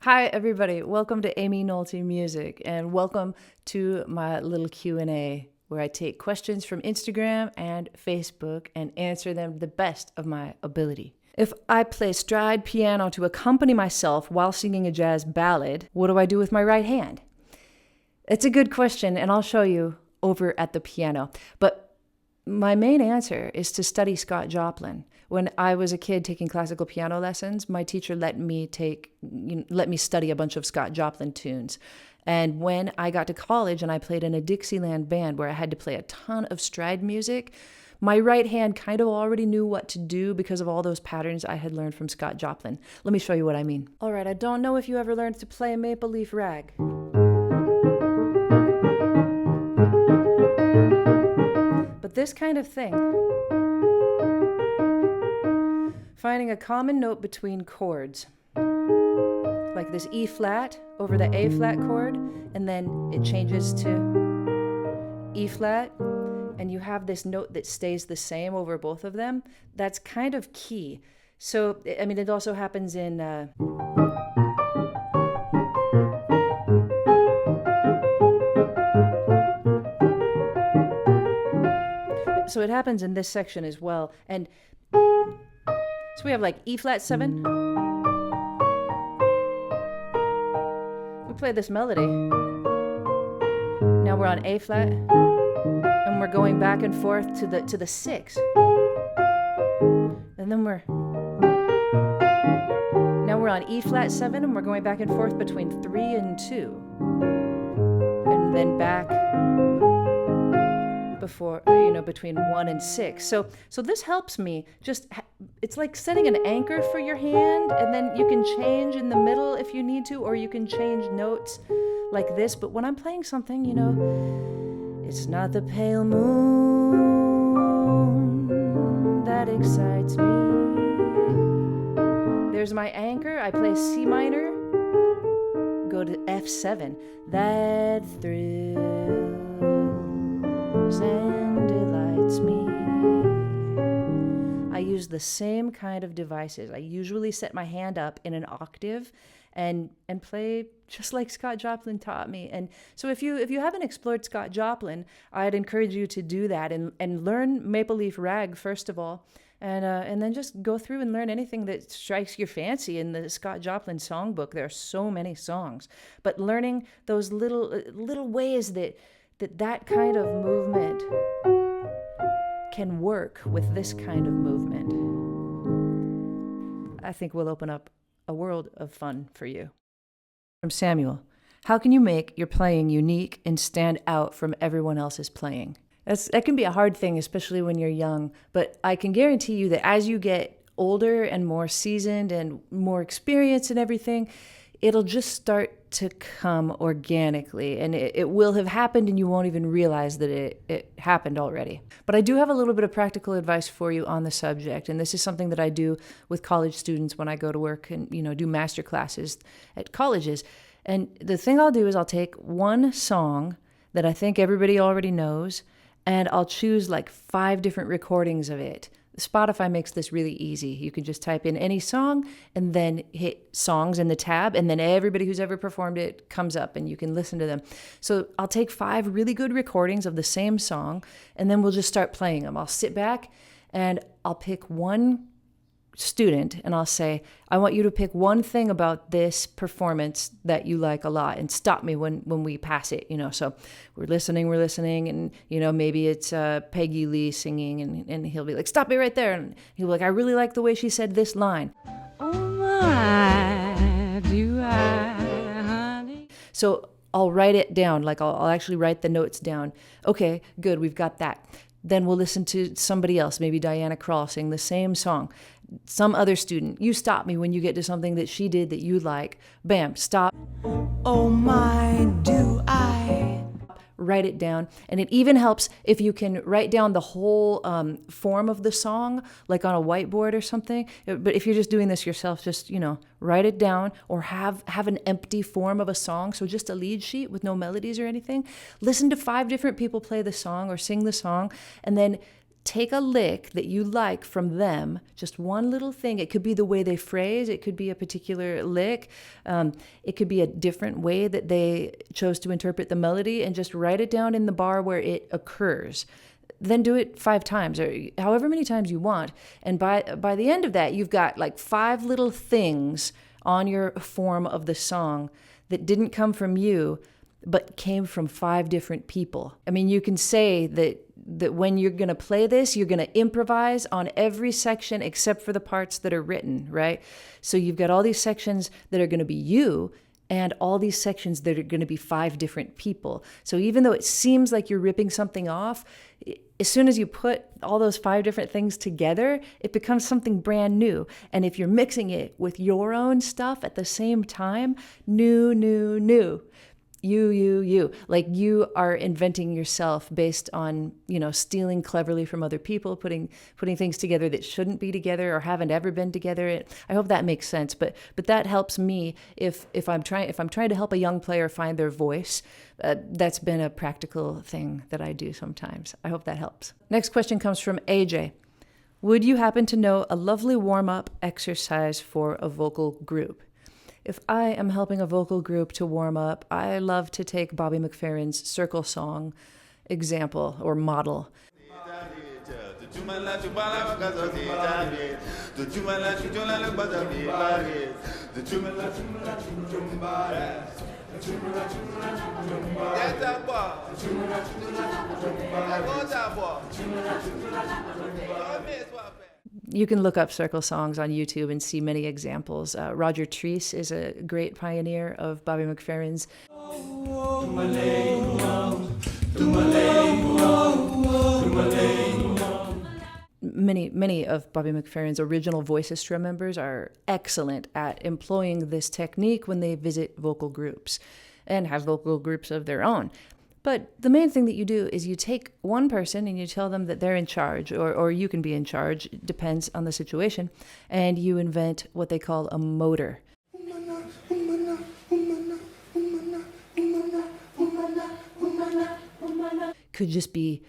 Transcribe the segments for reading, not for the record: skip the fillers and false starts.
Hi everybody, welcome to Amy Nolte Music and welcome to my little Q&A where I take questions from Instagram and Facebook and answer them to the best of my ability. If I play stride piano to accompany myself while singing a jazz ballad, what do I do with my right hand? It's a good question and I'll show you over at the piano. But my main answer is to study Scott Joplin. When I was a kid taking classical piano lessons, my teacher let me study a bunch of Scott Joplin tunes. And when I got to college and I played in a Dixieland band where I had to play a ton of stride music, my right hand kind of already knew what to do because of all those patterns I had learned from Scott Joplin. Let me show you what I mean. All right, I don't know if you ever learned to play a maple leaf rag. But this kind of thing, finding a common note between chords, like this E flat over the A flat chord, and then it changes to E flat, and you have this note that stays the same over both of them. That's kind of key. So, I mean, it also happens in so it happens in this section as well. And so we have like E flat 7. We play this melody. Now we're on A flat, and we're going back and forth to the 6. And then we're on E flat 7, and we're going back and forth between 3 and 2. And then back between 1 and 6. So this helps me. It's like setting an anchor for your hand, and then you can change in the middle if you need to, or you can change notes like this. But when I'm playing something, it's not the pale moon that excites me. There's my anchor. I play C minor, go to F7. That thrills and delights me. I use the same kind of devices. I usually set my hand up in an octave and play just like Scott Joplin taught me. And so if you haven't explored Scott Joplin, I'd encourage you to do that and learn Maple Leaf Rag first of all, and then just go through and learn anything that strikes your fancy in the Scott Joplin songbook. There are so many songs, but learning those little ways that kind of movement can work with this kind of movement, I think will open up a world of fun for you. From Samuel, how can you make your playing unique and stand out from everyone else's playing? That can be a hard thing, especially when you're young, but I can guarantee you that as you get older and more seasoned and more experienced and everything, it'll just start to come organically, and it will have happened and you won't even realize that it happened already. But I do have a little bit of practical advice for you on the subject, and this is something that I do with college students when I go to work and do master classes at colleges. And the thing I'll do is I'll take one song that I think everybody already knows, and I'll choose like 5 different recordings of it. Spotify makes this really easy. You can just type in any song and then hit songs in the tab, and then everybody who's ever performed it comes up and you can listen to them. So I'll take 5 really good recordings of the same song, and then we'll just start playing them. I'll sit back and I'll pick one student and I'll say, I want you to pick one thing about this performance that you like a lot and stop me when we pass it, So we're listening and, maybe it's Peggy Lee singing and he'll be like, stop me right there. And he'll be like, I really like the way she said this line. Oh my, do I, honey? So I'll write it down, like I'll actually write the notes down. Okay, good, we've got that. Then we'll listen to somebody else, maybe Diana Krall sing the same song. Some other student, you stop me when you get to something that she did that you like. Bam, stop. Oh my, do I. Write it down. And it even helps if you can write down the whole form of the song, like on a whiteboard or something. But if you're just doing this yourself, just, write it down, or have an empty form of a song. So just a lead sheet with no melodies or anything. Listen to 5 different people play the song or sing the song, and then take a lick that you like from them, just one little thing. It could be the way they phrase, it could be a particular lick, it could be a different way that they chose to interpret the melody, and just write it down in the bar where it occurs. Then do it 5 times or however many times you want. And by the end of that, you've got like 5 little things on your form of the song that didn't come from you, but came from 5 different people. I mean, you can say that when you're going to play this, you're going to improvise on every section except for the parts that are written, right? So you've got all these sections that are going to be you, and all these sections that are going to be 5 different people. So even though it seems like you're ripping something off, as soon as you put all those 5 different things together, it becomes something brand new. And if you're mixing it with your own stuff at the same time, new. You. Like you are inventing yourself based on, stealing cleverly from other people, putting things together that shouldn't be together or haven't ever been together. I hope that makes sense. But that helps me if I'm trying to help a young player find their voice. That's been a practical thing that I do sometimes. I hope that helps. Next question comes from AJ. Would you happen to know a lovely warm-up exercise for a vocal group? If I am helping a vocal group to warm up, I love to take Bobby McFerrin's Circle Song example or model. You can look up circle songs on YouTube and see many examples. Roger Treese is a great pioneer of Bobby McFerrin's. Many of Bobby McFerrin's original voicestra members are excellent at employing this technique when they visit vocal groups and have vocal groups of their own. But the main thing that you do is you take one person and you tell them that they're in charge, or you can be in charge, depends on the situation, and you invent what they call a motor. Could just be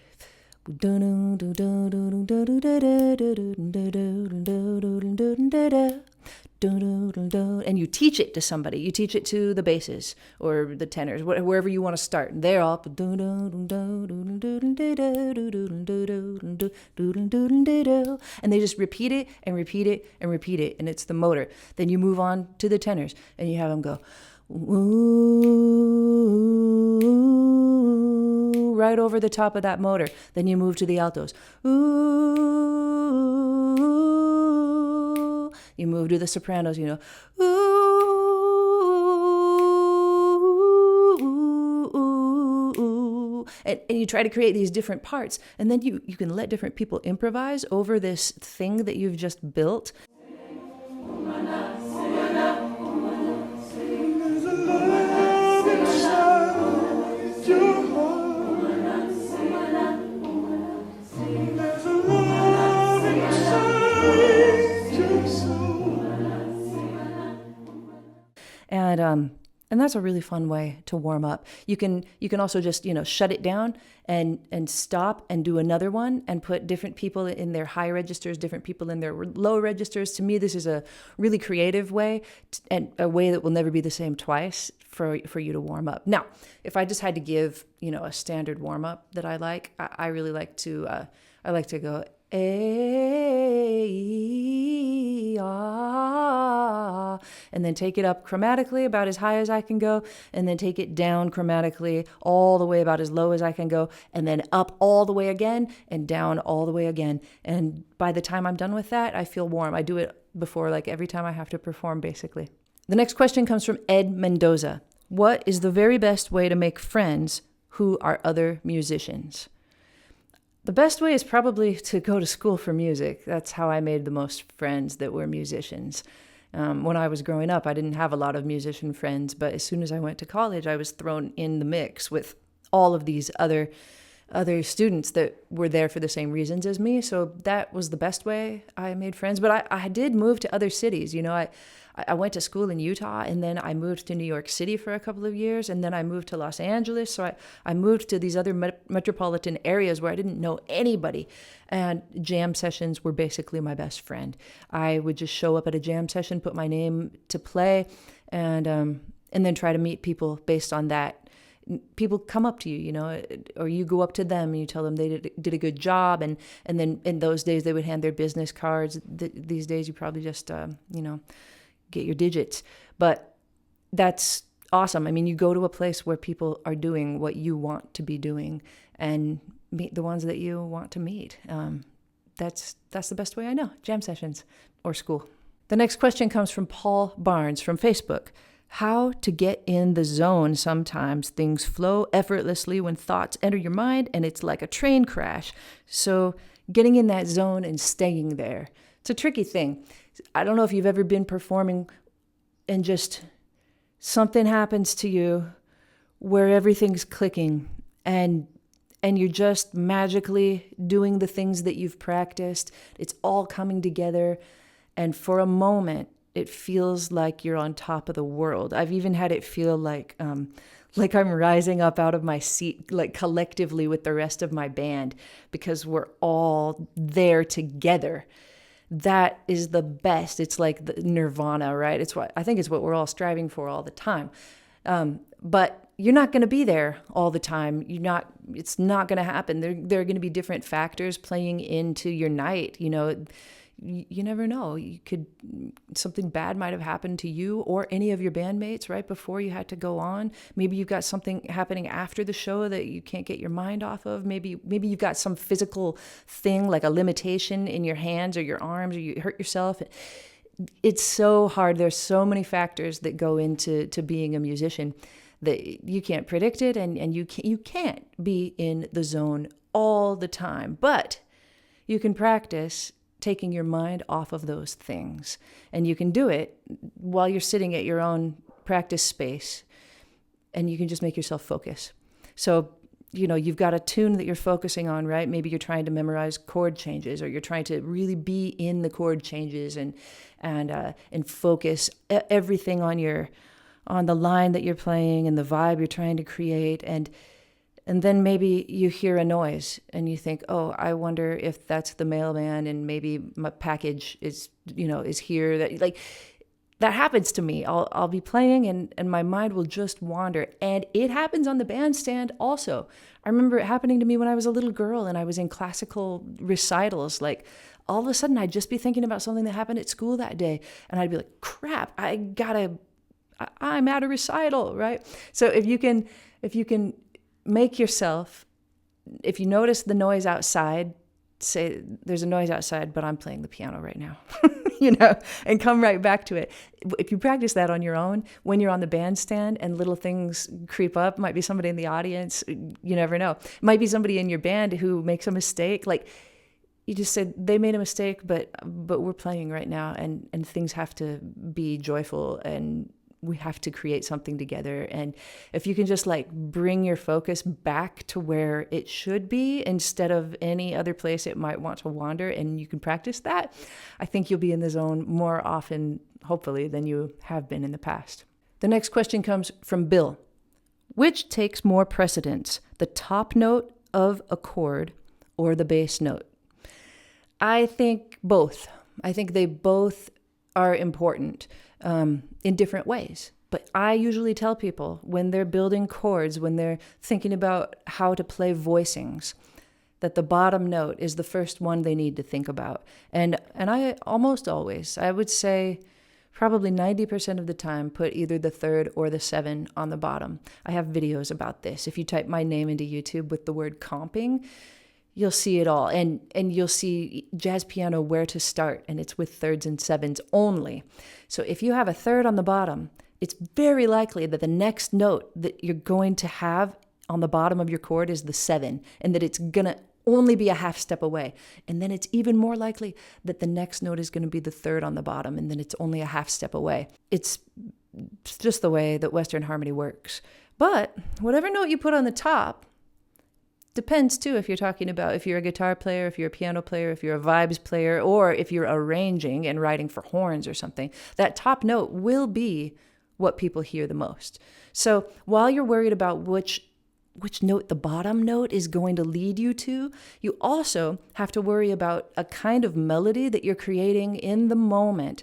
and you teach it to somebody. You teach it to the basses or the tenors, wherever you want to start. And they're all and they just repeat it and repeat it and repeat it, and it's the motor. Then you move on to the tenors and you have them go ooh, right over the top of that motor. Then you move to the altos. Ooh. You move to the sopranos, ooh, ooh, ooh, ooh. And you try to create these different parts. And then you can let different people improvise over this thing that you've just built. And that's a really fun way to warm up. You can also just, shut it down and stop and do another one and put different people in their high registers, different people in their low registers. To me, this is a really creative way and a way that will never be the same twice for you to warm up. Now, if I just had to give, a standard warm up that I like, I really like to, go, and then take it up chromatically about as high as I can go, and then take it down chromatically all the way about as low as I can go, and then up all the way again and down all the way again. And by the time I'm done with that, I feel warm. I do it before every time I have to perform, basically. The next question comes from Ed Mendoza. What is the very best way to make friends who are other musicians? The best way is probably to go to school for music. That's how I made the most friends that were musicians. When I was growing up, I didn't have a lot of musician friends, but as soon as I went to college, I was thrown in the mix with all of these other other students that were there for the same reasons as me. So that was the best way I made friends. But I did move to other cities. I went to school in Utah, and then I moved to New York City for a couple of years, and then I moved to Los Angeles. So I moved to these other metropolitan areas where I didn't know anybody. And jam sessions were basically my best friend. I would just show up at a jam session, put my name to play, and then try to meet people based on that. People come up to you, or you go up to them and you tell them they did a good job. And then in those days, they would hand their business cards. These days, you probably just, get your digits. But that's awesome. I mean, you go to a place where people are doing what you want to be doing and meet the ones that you want to meet. That's the best way I know. Jam sessions or school. The next question comes from Paul Barnes from Facebook. How to get in the zone. Sometimes things flow effortlessly when thoughts enter your mind, and it's like a train crash. So getting in that zone and staying there. It's a tricky thing. I don't know if you've ever been performing and just something happens to you where everything's clicking and you're just magically doing the things that you've practiced. It's all coming together. And for a moment, it feels like you're on top of the world. I've even had it feel like I'm rising up out of my seat, like collectively with the rest of my band, because we're all there together. That is the best. It's like the nirvana, right? I think it's what we're all striving for all the time. But you're not going to be there all the time. It's not going to happen. There are going to be different factors playing into your night. You never know. Something bad might have happened to you or any of your bandmates right before you had to go on. Maybe you've got something happening after the show that you can't get your mind off of. Maybe you've got some physical thing like a limitation in your hands or your arms, or you hurt yourself. It's so hard. There's so many factors that go into being a musician that you can't predict it, and you can't be in the zone all the time. But you can practice taking your mind off of those things. And you can do it while you're sitting at your own practice space, and you can just make yourself focus. So, you've got a tune that you're focusing on, right? Maybe you're trying to memorize chord changes, or you're trying to really be in the chord changes and focus everything on the line that you're playing and the vibe you're trying to create. And then maybe you hear a noise and you think, oh, I wonder if that's the mailman, and maybe my package is here. That happens to me. I'll be playing and my mind will just wander. And it happens on the bandstand also. I remember it happening to me when I was a little girl and I was in classical recitals. Like all of a sudden I'd just be thinking about something that happened at school that day. And I'd be like, crap, I'm at a recital, right? So if you can make yourself, if you notice the noise outside, say there's a noise outside, but I'm playing the piano right now, and come right back to it. If you practice that on your own, when you're on the bandstand and little things creep up, might be somebody in the audience, you never know. It might be somebody in your band who makes a mistake. Like you just said, they made a mistake, but we're playing right now, and things have to be joyful, and we have to create something together. And if you can just bring your focus back to where it should be instead of any other place it might want to wander, and you can practice that, I think you'll be in the zone more often, hopefully, than you have been in the past. The next question comes from Bill. Which takes more precedence, the top note of a chord or the bass note? I think both. I think they both are important in different ways. But I usually tell people when they're building chords, when they're thinking about how to play voicings, that the bottom note is the first one they need to think about. And I almost always, I would say probably 90% of the time, put either the third or the 7 on the bottom. I have videos about this. If you type my name into YouTube with the word comping, you'll see it all. And you'll see jazz piano where to start, and it's with thirds and 7s only. So if you have a third on the bottom, it's very likely that the next note that you're going to have on the bottom of your chord is the 7, and that it's going to only be a half step away. And then it's even more likely that the next note is going to be the third on the bottom, and then it's only a half step away. It's just the way that Western harmony works. But whatever note you put on the top depends too if you're talking about if you're a guitar player, if you're a piano player, if you're a vibes player, or if you're arranging and writing for horns or something. That top note will be what people hear the most. So while you're worried about which note the bottom note is going to lead you to, you also have to worry about a kind of melody that you're creating in the moment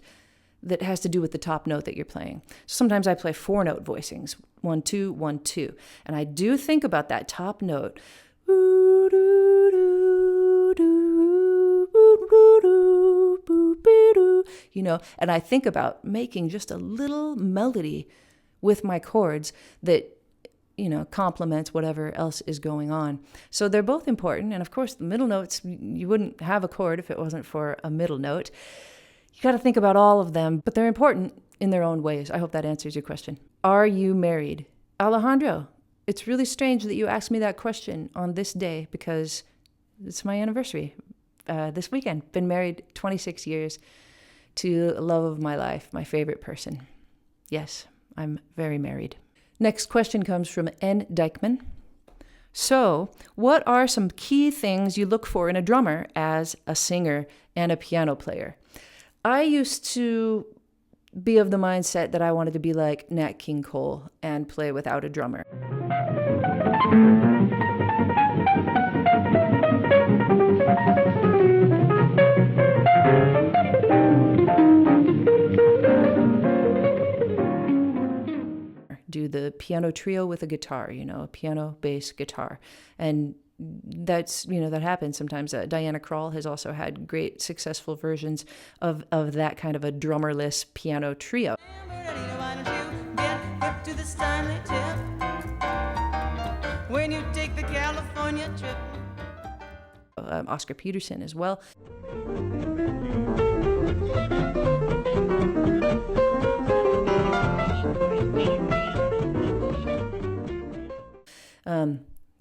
that has to do with the top note that you're playing. Sometimes I play 4-note voicings, 1, 2, 1, 2, and I do think about that top note. You know, and I think about making just a little melody with my chords that, you know, complements whatever else is going on. So they're both important. And of course, the middle notes, you wouldn't have a chord if it wasn't for a middle note. You got to think about all of them, but they're important in their own ways. I hope that answers your question. Are you married? Alejandro, it's really strange that you asked me that question on this day because it's my anniversary this weekend. Been married 26 years to the love of my life, my favorite person. Yes, I'm very married. Next question comes from N. Dykman. So, what are some key things you look for in a drummer as a singer and a piano player? I used to be of the mindset that I wanted to be like Nat King Cole and play without a drummer. Do the piano trio with a guitar, you know, a piano, bass, guitar. And that's, you know, that happens sometimes. Diana Krall has also had great successful versions of that kind of a drummerless piano trio. When you take the California trip. Oscar Peterson as well.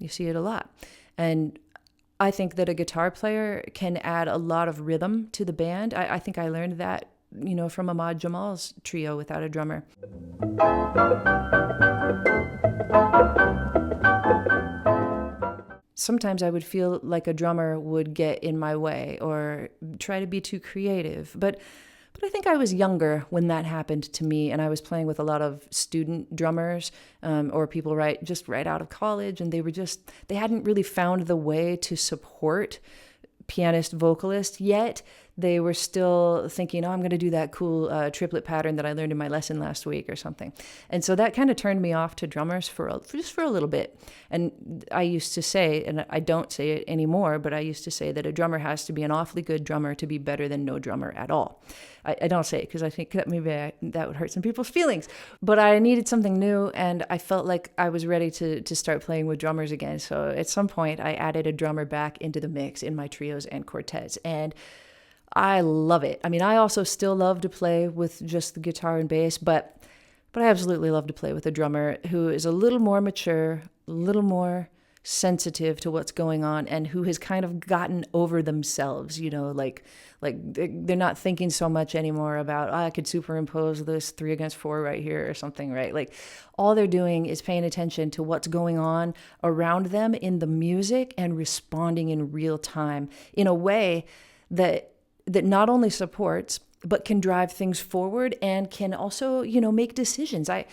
You see it a lot. And I think that a guitar player can add a lot of rhythm to the band. I think I learned that, you know, from Ahmad Jamal's trio without a drummer. Sometimes I would feel like a drummer would get in my way or try to be too creative. But I think I was younger when that happened to me, and I was playing with a lot of student drummers or people right out of college, and they hadn't really found the way to support pianist vocalist yet. They were still thinking, oh, I'm going to do that cool triplet pattern that I learned in my lesson last week or something. And so that kind of turned me off to drummers just for a little bit. And I used to say, and I don't say it anymore, but I used to say that a drummer has to be an awfully good drummer to be better than no drummer at all. I don't say it because I think that maybe that would hurt some people's feelings. But I needed something new, and I felt like I was ready to start playing with drummers again. So at some point, I added a drummer back into the mix in my trios and quartets. And I love it. I mean, I also still love to play with just the guitar and bass, but I absolutely love to play with a drummer who is a little more mature, a little more sensitive to what's going on, and who has kind of gotten over themselves, you know, like they're not thinking so much anymore about, I could superimpose this 3 against 4 right here or something, right? Like all they're doing is paying attention to what's going on around them in the music and responding in real time in a way that not only supports, but can drive things forward and can also, you know, make decisions. I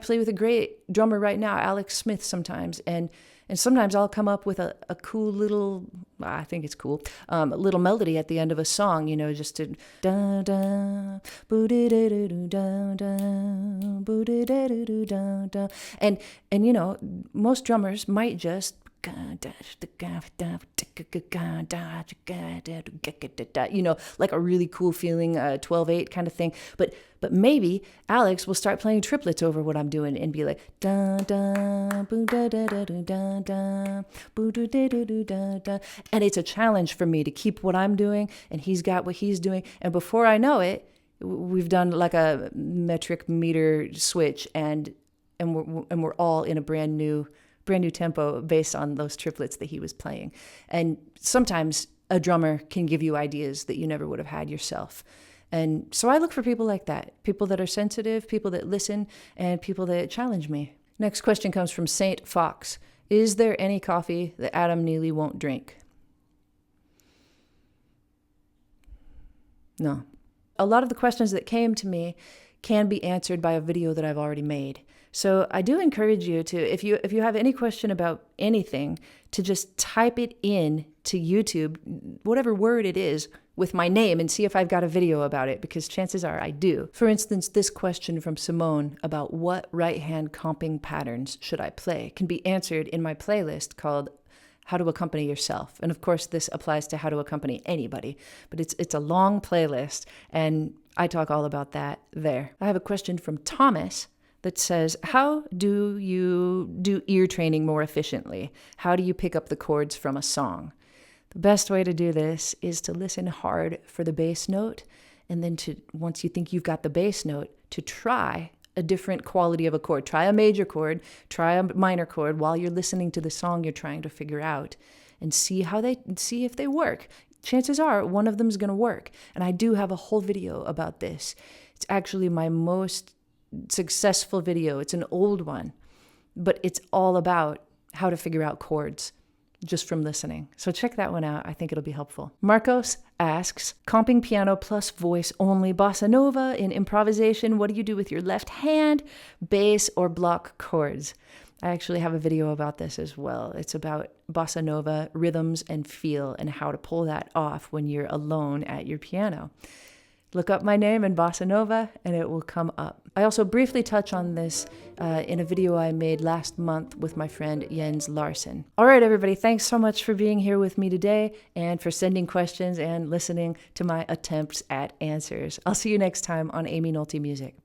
play with a great drummer right now, Alex Smith, sometimes, and sometimes I'll come up with a cool little, I think it's cool, little melody at the end of a song, you know, just to da da boo da da da da da boo da da da da da, and you know, most drummers might just, you know, like a really cool feeling, 12/8 kind of thing. But maybe Alex will start playing triplets over what I'm doing and be like da da boo da da da da da boo da da da da da. And it's a challenge for me to keep what I'm doing, and he's got what he's doing, and before I know it, we've done like a metric meter switch, and we're all in a brand new tempo based on those triplets that he was playing. And sometimes a drummer can give you ideas that you never would have had yourself. And so I look for people like that, people that are sensitive, people that listen, and people that challenge me. Next question comes from Saint Fox. Is there any coffee that Adam Neely won't drink? No. A lot of the questions that came to me can be answered by a video that I've already made. So I do encourage you to, if you have any question about anything, to just type it in to YouTube, whatever word it is, with my name and see if I've got a video about it, because chances are I do. For instance, this question from Simone about what right-hand comping patterns should I play can be answered in my playlist called How to Accompany Yourself. And of course, this applies to how to accompany anybody, but it's a long playlist, and I talk all about that there. I have a question from Thomas that says, how do you do ear training more efficiently? How do you pick up the chords from a song? The best way to do this is to listen hard for the bass note, and then once you think you've got the bass note, to try a different quality of a chord. Try a major chord, try a minor chord while you're listening to the song you're trying to figure out, and see if they work. Chances are one of them is going to work. And I do have a whole video about this. It's actually my most successful video. It's an old one, but it's all about how to figure out chords just from listening. So check that one out. I think it'll be helpful. Marcos asks, comping piano plus voice only, bossa nova in improvisation. What do you do with your left hand, bass or block chords? I actually have a video about this as well. It's about bossa nova, rhythms and feel, and how to pull that off when you're alone at your piano. Look up my name in bossa nova and it will come up. I also briefly touch on this in a video I made last month with my friend Jens Larsen. All right, everybody, thanks so much for being here with me today and for sending questions and listening to my attempts at answers. I'll see you next time on Amy Nolte Music.